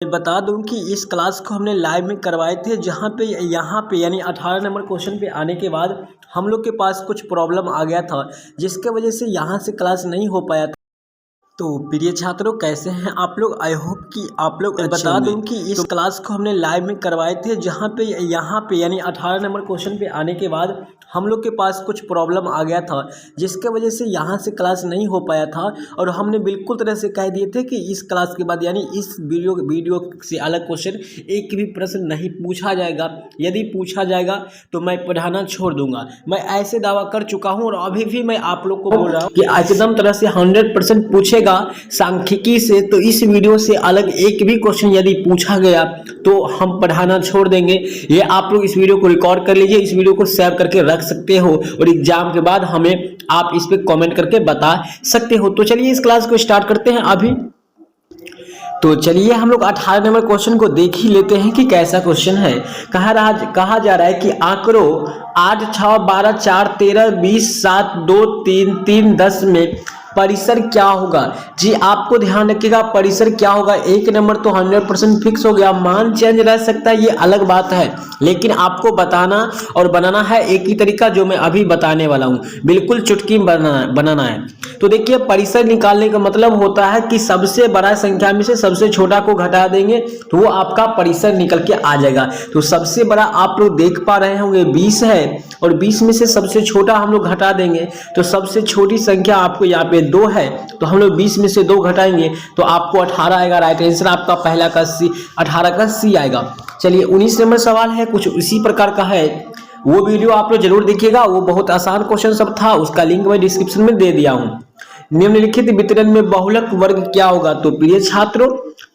मैं बता दूं कि इस क्लास को हमने लाइव में करवाए थे, जहां पे यहाँ पे यानी 18 नंबर क्वेश्चन पे आने के बाद हम लोग के पास कुछ प्रॉब्लम आ गया था, जिसके वजह से यहाँ से क्लास नहीं हो पाया था। तो प्रिय छात्रों, कैसे हैं आप लोग? आई होप कि आप लोग बता दूं कि इस क्लास को हमने लाइव में करवाए थे, जहां पे यहाँ पे यानी 18 नंबर क्वेश्चन पे आने के बाद हम लोग के पास कुछ प्रॉब्लम आ गया था, जिसके वजह से यहाँ से क्लास नहीं हो पाया था। और हमने बिल्कुल तरह से कह दिए थे कि इस क्लास के बाद यानी इस वीडियो से अलग क्वेश्चन एक भी प्रश्न नहीं पूछा जाएगा। यदि पूछा जाएगा तो मैं पढ़ाना छोड़ दूंगा। मैं ऐसे दावा कर चुका हूँ और अभी भी मैं आप लोग को बोल रहा हूँ कि एकदम तरह से 100% पूछेगा सांख्यिकी से, तो इस वीडियो से अलग एक भी क्वेश्चन यदि पूछा गया तो हम पढ़ाना छोड़ देंगे। ये आप लोग इस वीडियो को रिकॉर्ड कर लीजिए, इस वीडियो को सेव करके रख सकते हो और एग्जाम के बाद हमें आप इस पे कमेंट करके बता सकते हो। तो चलिए इस क्लास को स्टार्ट करते हैं अभी। तो चलिए हम लोग 18 नंबर क्वेश्चन को देख ही लेते हैं कि कैसा क्वेश्चन है। कहा जा रहा है कि आंकड़ों 8, 6, 12, 4, 13, 20, 7, 2, 3, 3, 10 में परिसर क्या होगा? जी आपको ध्यान रखिएगा, परिसर क्या होगा। एक नंबर तो 100% फिक्स हो गया, मान चेंज रह सकता है, ये अलग बात है, लेकिन आपको बताना और बनाना है एक ही तरीका जो मैं अभी बताने वाला हूँ। बिल्कुल चुटकी बनाना है। तो देखिए, परिसर निकालने का मतलब होता है कि सबसे बड़ा संख्या में से सबसे छोटा को घटा देंगे तो वो आपका परिसर निकल के आ जाएगा। तो सबसे बड़ा आप लोग देख पा रहे होंगे 20 है, और 20 में से सबसे छोटा हम लोग घटा देंगे तो सबसे छोटी संख्या आपको यहाँ पे 2 है, तो हम लोग 20 में से 2 घटाएंगे तो आपको 18 आएगा। राइट आंसर आपका पहला का सी, 18 का सी आएगा। चलिए 19 नंबर सवाल है, कुछ इसी प्रकार का है। वो वीडियो आप लोग जरूर देखिएगा, वो बहुत आसान क्वेश्चन सब था, उसका लिंक मैं डिस्क्रिप्शन में दे दिया हूँ। निम्नलिखित वितरण में बहुलक वर्ग क्या होगा? तो प्रिय छात्रों,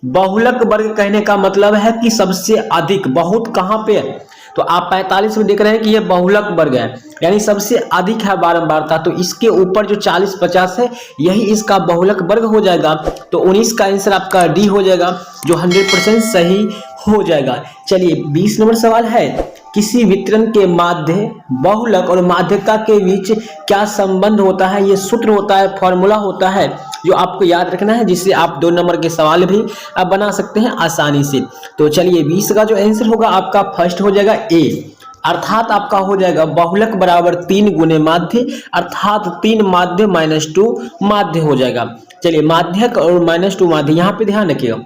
बहुलक वर्ग कहने का मतलब है कि सबसे अधिक। बहुत कहाँ पे है? तो आप 45 में देख रहे हैं कि ये बहुलक वर्ग है, यानी सबसे अधिक है बारंबारता। तो इसके ऊपर जो 40, 50 है, यही इसका बहुलक वर्ग हो जाएगा। तो 19 का आंसर आपका डी हो जाएगा, जो 100% सही हो जाएगा। चलिए 20 नंबर सवाल है, किसी वितरण के माध्य, बहुलक और माध्यिका के बीच क्या संबंध होता है? ये सूत्र होता है, फॉर्मूला होता है, जो आपको याद रखना है, जिससे आप 2 नंबर के सवाल भी आप बना सकते हैं आसानी से। तो चलिए 20 का जो आंसर होगा आपका फर्स्ट हो जाएगा ए, अर्थात आपका हो जाएगा बहुलक बराबर 3 गुने माध्य, अर्थात 3 माध्य -2 माध्य हो जाएगा। चलिए माध्यक और -2 माध्य, यहाँ पे ध्यान रखिएगा।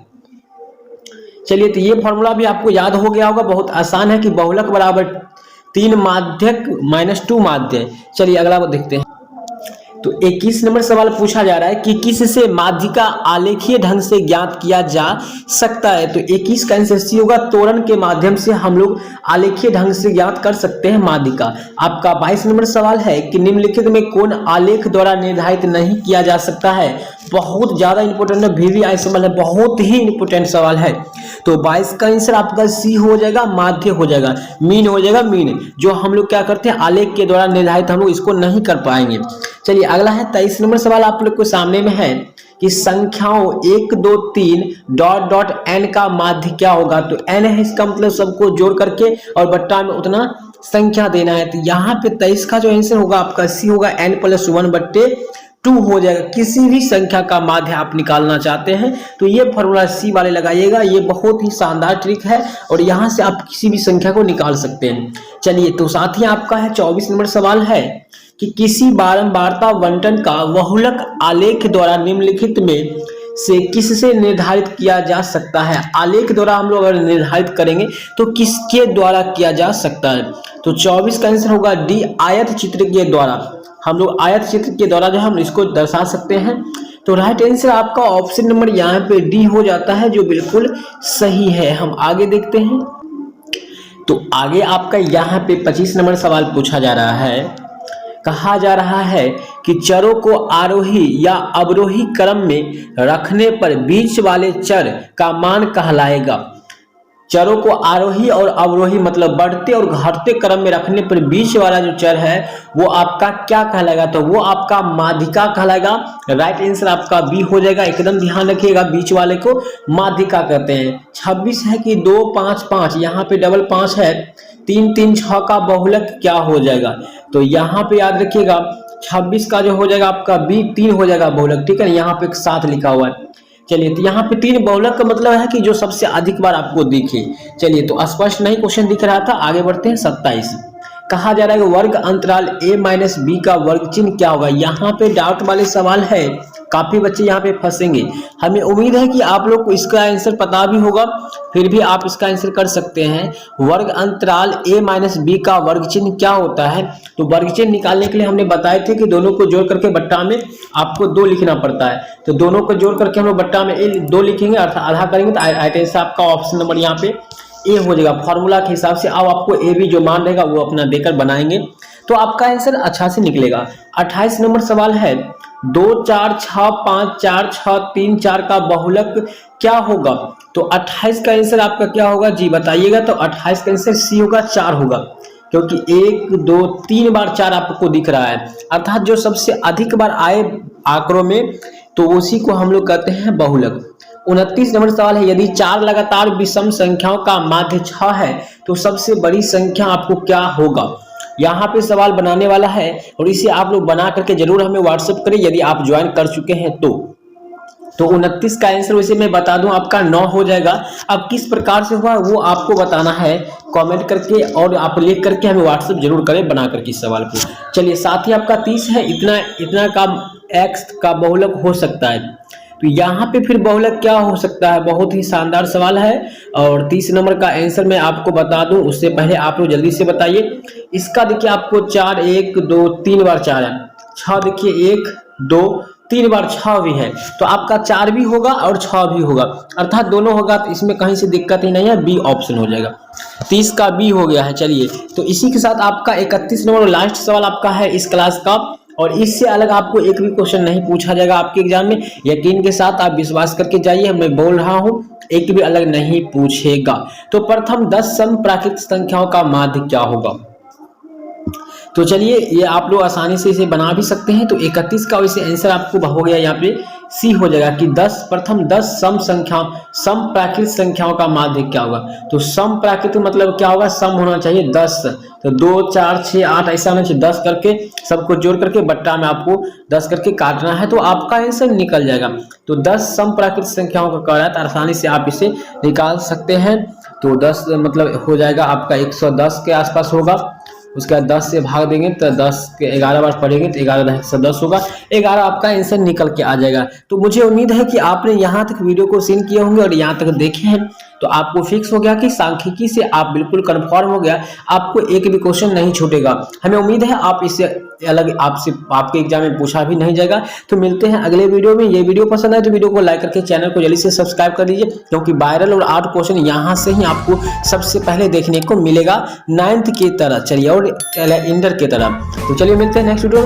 चलिए तो ये फॉर्मूला भी आपको याद हो गया होगा, बहुत आसान है कि बहुलक बराबर 3 माध्यक -2 माध्य। चलिए अगला को देखते हैं। तो 21 नंबर सवाल पूछा जा रहा है कि किससे माध्यिका आलेखीय ढंग से ज्ञात किया जा सकता है? तो 21 का आंसर सी होगा, त्वरण के माध्यम से हम लोग आलेखीय ढंग से ज्ञात कर सकते हैं माध्यिका। आपका 22 नंबर सवाल है कि निम्नलिखित में कौन आलेख द्वारा निर्धारित नहीं किया जा सकता है? बहुत ज्यादा इंपॉर्टेंट है, VVI सवाल है, बहुत ही इंपॉर्टेंट सवाल है। तो 22 का आंसर आपका सी हो जाएगा, माध्य हो जाएगा, मीन हो जाएगा, मीन, जो हम लोग क्या करते हैं आलेख के द्वारा निर्धारित हम लोग इसको नहीं कर पाएंगे। चलिए अगला है 23 नंबर सवाल आप लोग को सामने में है कि संख्याओं 1, 2, 3 डॉट डॉट n का माध्य क्या होगा? तो n है, इसका मतलब सबको जोड़ करके और बट्टा में उतना संख्या देना है। तो यहाँ पे 23 का जो आंसर होगा आपका सी होगा, n+1/2 हो जाएगा। किसी भी संख्या का माध्य आप निकालना चाहते हैं तो ये फॉर्मूला सी वाले लगाइएगा, ये बहुत ही शानदार ट्रिक है और यहाँ से आप किसी भी संख्या को निकाल सकते हैं। चलिए तो साथ ही आपका है 24 नंबर सवाल है कि किसी बारंबारता बंटन का बहुलक आलेख द्वारा निम्नलिखित में से किससे निर्धारित किया जा सकता है? आलेख द्वारा हम लोग अगर निर्धारित करेंगे तो किसके द्वारा किया जा सकता है? तो 24 का आंसर होगा डी, आयत चित्र के द्वारा। हम लोग आयत चित्र के द्वारा जो हम इसको दर्शा सकते हैं। तो राइट आंसर आपका ऑप्शन नंबर यहाँ पे डी हो जाता है, जो बिल्कुल सही है। हम आगे देखते हैं। तो आगे आपका यहाँ पे 25 नंबर सवाल पूछा जा रहा है। कहा जा रहा है कि चरों को आरोही या अवरोही क्रम में रखने पर बीच वाले चर का मान कहलाएगा। चरों को आरोही और अवरोही मतलब बढ़ते और घटते क्रम में रखने पर बीच वाला जो चर है वो आपका क्या कहलाएगा? तो वो आपका माध्यिका कहलाएगा। राइट आंसर आपका बी हो जाएगा, एकदम ध्यान रखिएगा, बीच वाले को माध्यिका कहते हैं। 26 है कि 2, 5, 5, यहाँ पे डबल 5 है, 3, 3, 6 का बहुलक क्या हो जाएगा? तो यहाँ पे याद रखिएगा 26 का जो हो जाएगा आपका बी 3 हो जाएगा बहुलक, ठीक है, यहाँ पे 7 लिखा हुआ है। चलिए तो यहाँ पे 3 बहुलक का मतलब है कि जो सबसे अधिक बार आपको दिखे। चलिए तो स्पष्ट नहीं क्वेश्चन दिख रहा था, आगे बढ़ते हैं। 27 कहा जा रहा है कि वर्ग अंतराल a माइनस बी का वर्ग चिन्ह क्या होगा। यहाँ पे डाउट वाले सवाल है, काफी बच्चे यहाँ पे फंसेंगे। हमें उम्मीद है कि आप लोग को इसका आंसर पता भी होगा, फिर भी आप इसका आंसर कर सकते हैं। वर्ग अंतराल a माइनस बी का वर्ग चिन्ह क्या होता है। तो वर्ग चिन्ह निकालने के लिए हमने बताए थे कि दोनों को जोड़ करके बट्टा में आपको 2 लिखना पड़ता है। तो दोनों को जोड़ करके हम लोग बट्टा में 2 लिखेंगे, अर्थात आधा करेंगे, तो आइटेंस आपका ऑप्शन नंबर यहाँ पे ए हो जाएगा। फॉर्मूला के हिसाब से अब आपको ए बी जो मान रहेगा वो अपना देकर बनाएंगे तो आपका आंसर अच्छा से निकलेगा। 28 नंबर सवाल है 2 4 6 5 4 6 3 4 का बहुलक क्या होगा। तो 28 का आंसर आपका क्या होगा जी बताइएगा। तो 28 का आंसर सी होगा, 4 होगा, क्योंकि 1 2 3 बार 4 आपको दिख रहा है, अर्थात जो सबसे अधिक बार आए आंकड़ों में तो उसी को हम लोग कहते हैं बहुलक। 29 नंबर सवाल है यदि 4 लगातार विषम संख्याओं का माध्य 6 है तो सबसे बड़ी संख्या आपको क्या होगा। यहाँ पे सवाल बनाने वाला है और इसे आप लोग बना करके जरूर हमें व्हाट्सएप करें यदि आप ज्वाइन कर चुके हैं तो 29 का आंसर वैसे मैं बता दूं आपका 9 हो जाएगा। अब किस प्रकार से हुआ वो आपको बताना है कमेंट करके, और आप लिख करके हमें व्हाट्सएप जरूर करें बना करके इस सवाल को। चलिए साथ ही आपका 30 है इतना का x का बहुलक हो सकता है। तो यहाँ पे फिर बहुलक क्या हो सकता है, बहुत ही शानदार सवाल है। और 30 नंबर का आंसर मैं आपको बता दूं उससे पहले आप लोग जल्दी से बताइए। इसका देखिए आपको 4 1 2 3 बार 4 है, 6 देखिए 1 2 3 बार 6 भी है, तो आपका 4 भी होगा और 6 भी होगा, अर्थात दोनों होगा, तो इसमें कहीं से दिक्कत ही नहीं है, बी ऑप्शन हो जाएगा। 30 का बी हो गया है। चलिए तो इसी के साथ आपका 31 नंबर लास्ट सवाल आपका है इस क्लास का, और इससे अलग आपको एक भी क्वेश्चन नहीं पूछा जाएगा आपके एग्जाम में। यकीन के साथ आप विश्वास करके जाइए, मैं बोल रहा हूं एक भी अलग नहीं पूछेगा। तो प्रथम 10 सम प्राकृत संख्याओं का माध्य क्या होगा। तो चलिए ये आप लोग आसानी से इसे बना भी सकते हैं। तो 31 का वैसे आंसर आपको हो गया यहाँ पे सी हो जाएगा कि प्रथम 10 सम प्राकृत संख्याओं का माध्य क्या होगा। तो सम प्राकृत मतलब क्या होगा, सम होना चाहिए 10, तो 2 4 6 8 ऐसा होना चाहिए, 10 करके सबको जोड़ करके बट्टा में आपको 10 करके काटना है, तो आपका आंसर निकल जाएगा। तो 10 सम प्राकृत संख्याओं का कह रहा है, तो आसानी से आप इसे निकाल सकते हैं। तो 10 मतलब हो जाएगा आपका 110 के आसपास होगा। उसके बाद 10 से भाग देंगे तो 10 के 11 बार पढ़ेंगे तो 11 110 होगा, 11 आपका आंसर निकल के आ जाएगा। तो मुझे उम्मीद है कि आपने यहाँ तक वीडियो को सीन किए होंगे और यहाँ तक देखे हैं, तो आपको फिक्स हो गया कि सांख्यिकी से आप बिल्कुल कंफर्म हो गया, आपको एक भी क्वेश्चन नहीं छूटेगा। हमें उम्मीद है आप इससे अलग आपसे आपके एग्जाम में पूछा भी नहीं जाएगा। तो मिलते हैं अगले वीडियो में। ये वीडियो पसंद है तो वीडियो को लाइक करके चैनल को जल्दी से सब्सक्राइब कर दीजिए, क्योंकि वायरल और आउट क्वेश्चन यहाँ से ही आपको सबसे पहले देखने को मिलेगा 9th की तरह, चलिए, और इंटर की तरह। तो चलिए मिलते हैं नेक्स्ट वीडियो में।